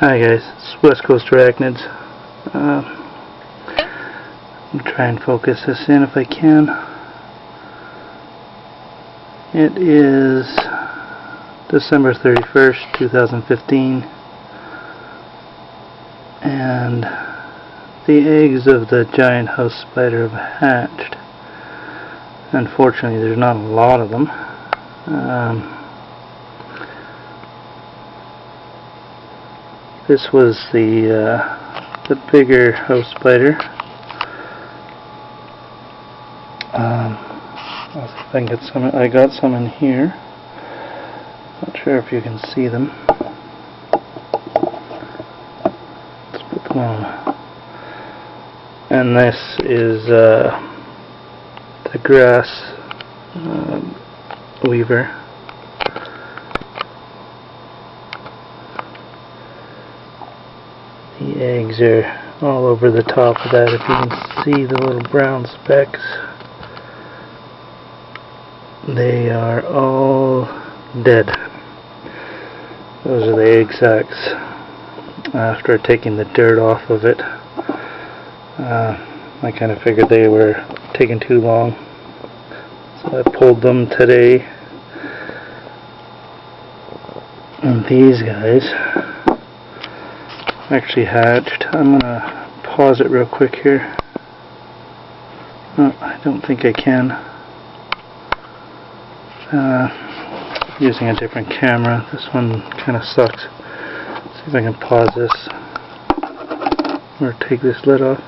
Hi guys, it's WestCoastArachnids. I'll try and focus this in if I can. It is December 31st, 2015, and the eggs of the giant house spider have hatched. Unfortunately, there's not a lot of them. This was the bigger house spider. I'll see if I can get some. I got some in here. Not sure if you can see them. Let's put them on. And this is the grass weaver. The eggs are all over the top of that. If you can see the little brown specks, they are all dead. Those are the egg sacs. After taking the dirt off of it, I kind of figured they were taking too long, so I pulled them today. And these guys actually hatched. I'm gonna pause it real quick here. Oh, I don't think I can. Using a different camera. This one kind of sucks. Let's see if I can pause this or take this lid off.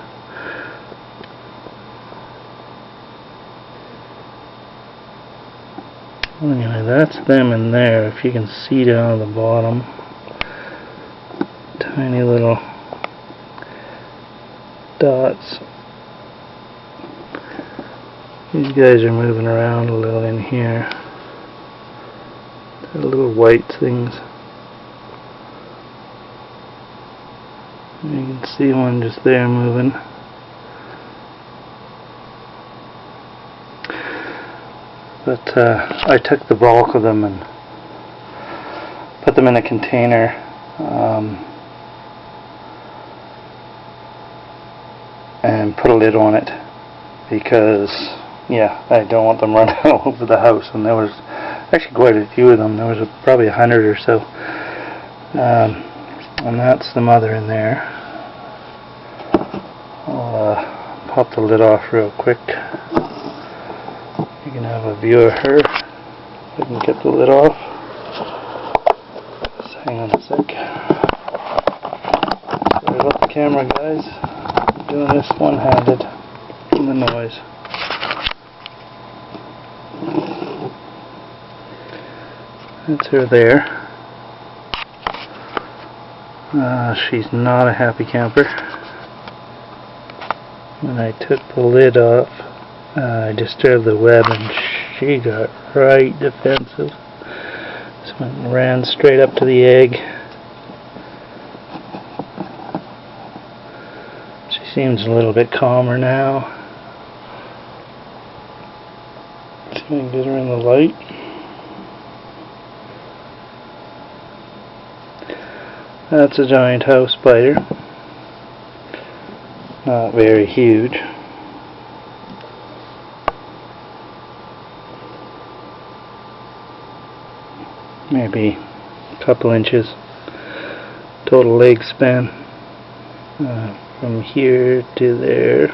Anyway, that's them in there. If you can see down at the bottom, tiny little dots. These guys are moving around a little in here. They're little white things. You can see one just there moving. But I took the bulk of them and put them in a container. And put a lid on it because, yeah, I don't want them running all over the house. And there was actually quite a few of them. There was probably 100 or so. And that's the mother in there. I'll pop the lid off real quick. You can have a view of her. If I can get the lid off. Just hang on a sec. Sorry about the camera, guys. I'm doing this one-handed from the noise. That's her there. She's not a happy camper. When I took the lid off, I disturbed the web and she got right defensive. So I ran straight up to the egg. She seems a little bit calmer now. See if I can get her in the light. That's a giant house spider. Not very huge. Maybe a couple inches total leg span from here to there.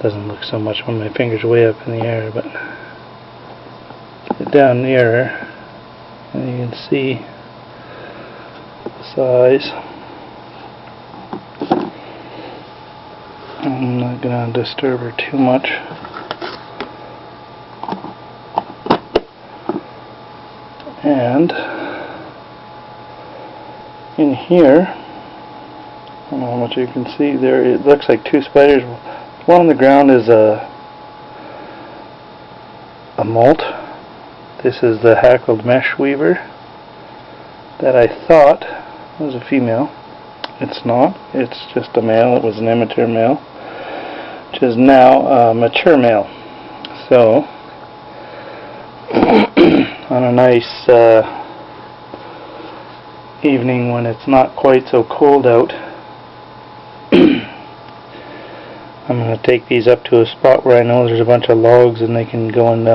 Doesn't look so much when my fingers are way up in the air, but get down nearer and you can see the size. I'm not going to disturb her too much. And in here, I don't know how much you can see there, it looks like two spiders. One on the ground is a molt. This is the hackled mesh weaver that I thought was a female. It's not. It's just a male. It was an immature male, which is now a mature male. So on a nice evening when it's not quite so cold out, I'm going to take these up to a spot where I know there's a bunch of logs and they can go and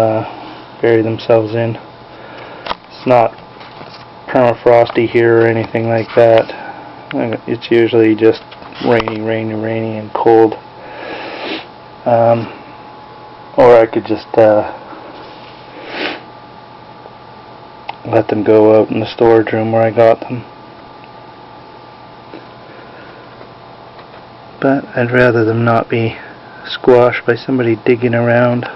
bury themselves in. It's not permafrosty here or anything like that. It's usually just rainy and cold. Or I could just let them go out in the storage room where I got them. But I'd rather them not be squashed by somebody digging around.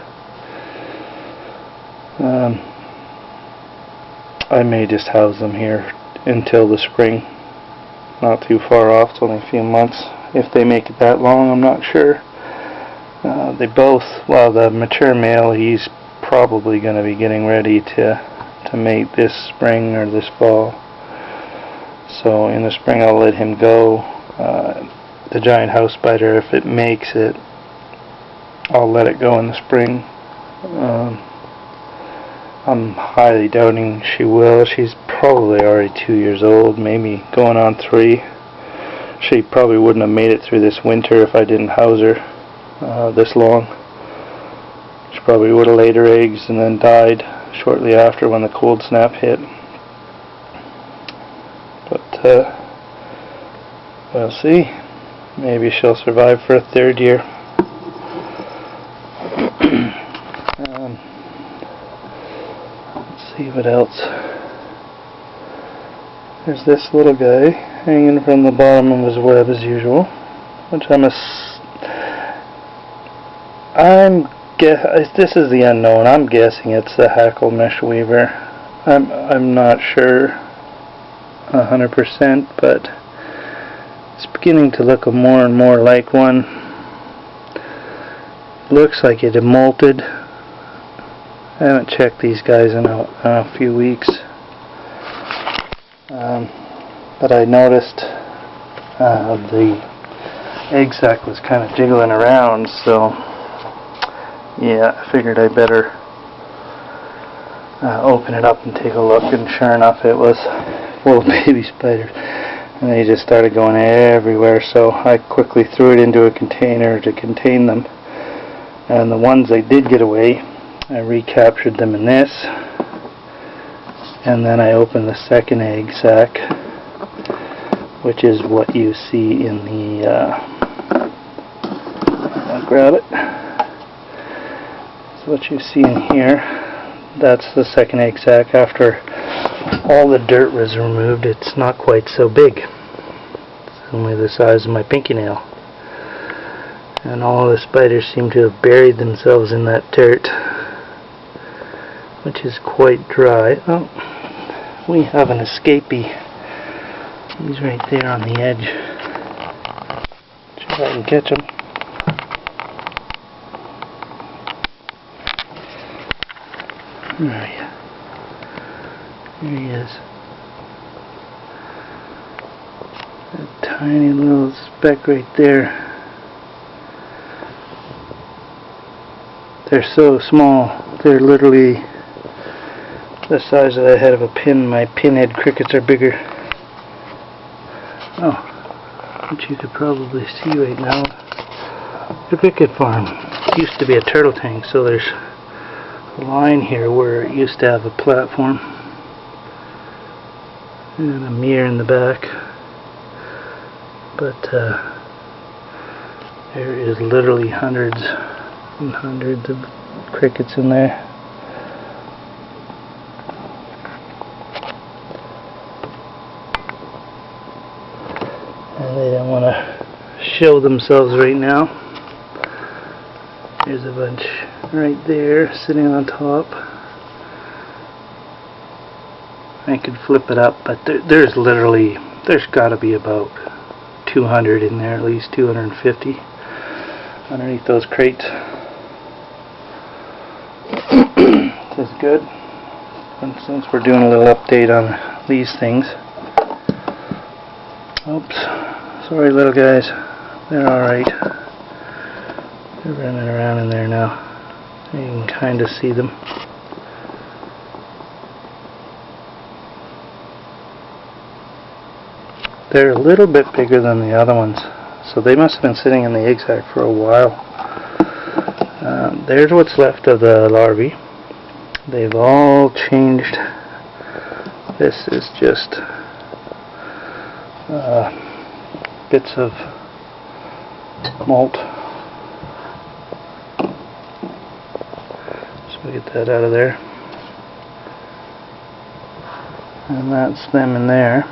I may just house them here until the spring. Not too far off, it's only a few months. If they make it that long, I'm not sure. They both, well, the mature male, he's probably going to be getting ready to mate this spring or this fall. So in the spring I'll let him go. The giant house spider, if it makes it, I'll let it go in the spring. I'm highly doubting she will. She's probably already 2 years old, maybe going on 3. She probably wouldn't have made it through this winter if I didn't house her this long. She probably would have laid her eggs and then died shortly after when the cold snap hit. But we'll see. Maybe she'll survive for a 3rd year. Let's see what else. There's this little guy hanging from the bottom of his web as usual, which this is the unknown. I'm guessing it's the hackle mesh weaver. I'm not sure 100%, but it's beginning to look more and more like one. Looks like it had molted. I haven't checked these guys in a few weeks, but I noticed the egg sac was kind of jiggling around, so yeah, I figured I better open it up and take a look, and sure enough it was full of baby spiders, and they just started going everywhere. So I quickly threw it into a container to contain them, and the ones that did get away, I recaptured them in this, and then I opened the second egg sac, which is what you see in the I'll grab it. So what you see in here, that's the second egg sac. After all the dirt was removed, it's not quite so big. It's only the size of my pinky nail. And all the spiders seem to have buried themselves in that dirt, which is quite dry. Oh, we have an escapee. He's right there on the edge. See if I can catch him. There he is. A tiny little speck right there. They're so small. They're literally the size of the head of a pin. My pinhead crickets are bigger. Oh, which you could probably see right now. The cricket farm used to be a turtle tank, so there's a line here where it used to have a platform and a mirror in the back, but there is literally hundreds and hundreds of crickets in there. And they don't want to show themselves right now. There's a bunch right there sitting on top. I could flip it up, but there's got to be about 200 in there, at least 250 underneath those crates. This is good. And since we're doing a little update on these things, oops, sorry little guys, they're alright. They're running around in there now. You can kind of see them. They're a little bit bigger than the other ones, so they must have been sitting in the egg sac for a while. There's what's left of the larvae. They've all changed. This is just bits of molt. So we get that out of there. And that's them in there.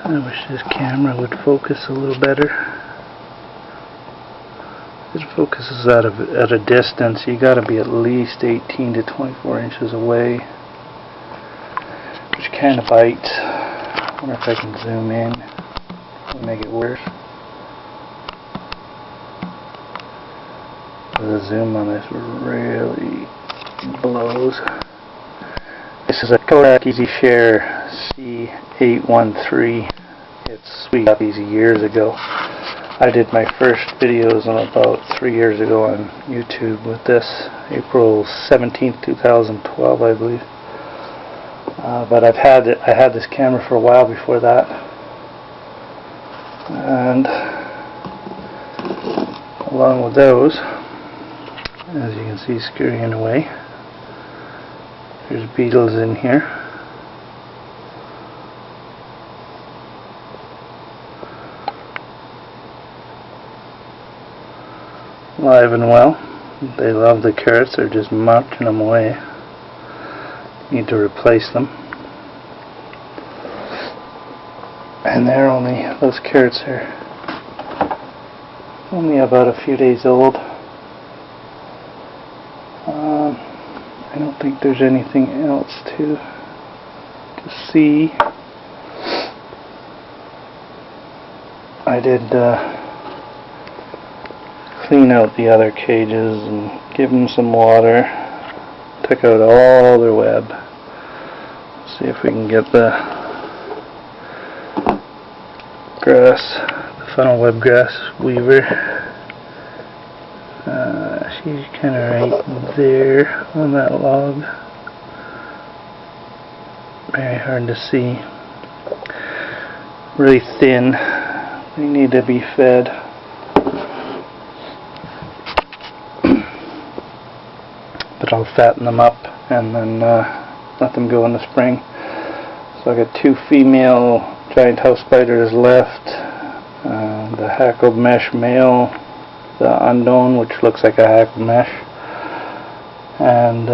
I wish this camera would focus a little better. It focuses at a distance. You got to be at least 18 to 24 inches away, which kind of bites. I wonder if I can zoom in and make it worse. The zoom on this really blows. This is a Kodak Easy Share C813. We got these years ago. I did my first videos on about 3 years ago on YouTube with this, April 17th, 2012, I believe. But I had this camera for a while before that, and along with those, as you can see, scurrying away, there's beetles in here. Alive and well. They love the carrots. They're just marching them away. Need to replace them. And those carrots are only about a few days old. I don't think there's anything else to see. I did clean out the other cages and give them some water. Took out all their web. See if we can get the funnel web grass weaver. She's kind of right there on that log. Very hard to see. Really thin. They need to be fed. But I'll fatten them up and then let them go in the spring. So I got 2 female giant house spiders left. The hackled mesh male, the unknown, which looks like a hackled mesh, and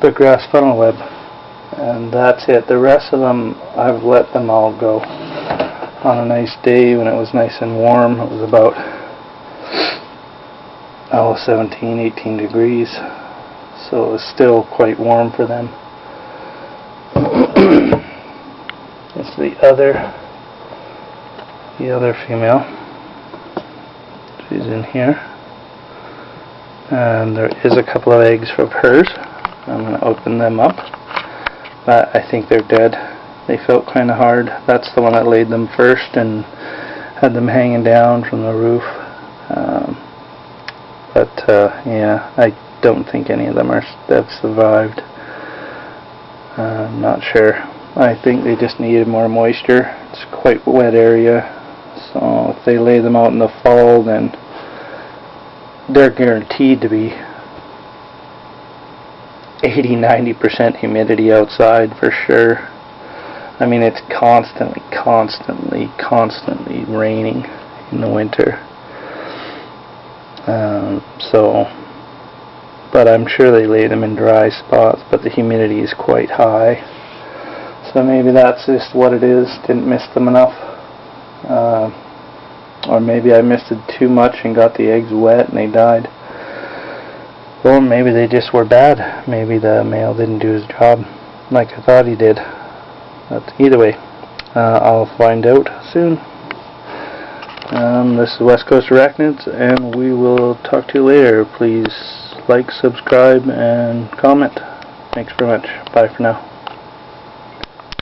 the grass funnel web. And that's it. The rest of them, I've let them all go. On a nice day when it was nice and warm, it was about 17, 18 degrees, so it was still quite warm for them. It's the other female. She's in here, and there is a couple of eggs from hers. I'm going to open them up, but I think they're dead. They felt kind of hard. That's the one that laid them first and had them hanging down from the roof. Yeah, I don't think any of them have survived. I'm not sure. I think they just needed more moisture. It's quite a wet area, so if they lay them out in the fall, then they're guaranteed to be 80-90% humidity outside for sure. I mean, it's constantly raining in the winter. But I'm sure they lay them in dry spots, but the humidity is quite high. So maybe that's just what it is. Didn't mist them enough. Or maybe I misted too much and got the eggs wet and they died. Or maybe they just were bad. Maybe the male didn't do his job like I thought he did. But either way, I'll find out soon. This is WestCoastArachnids, and we will talk to you later. Please like, subscribe, and comment. Thanks very much. Bye for now.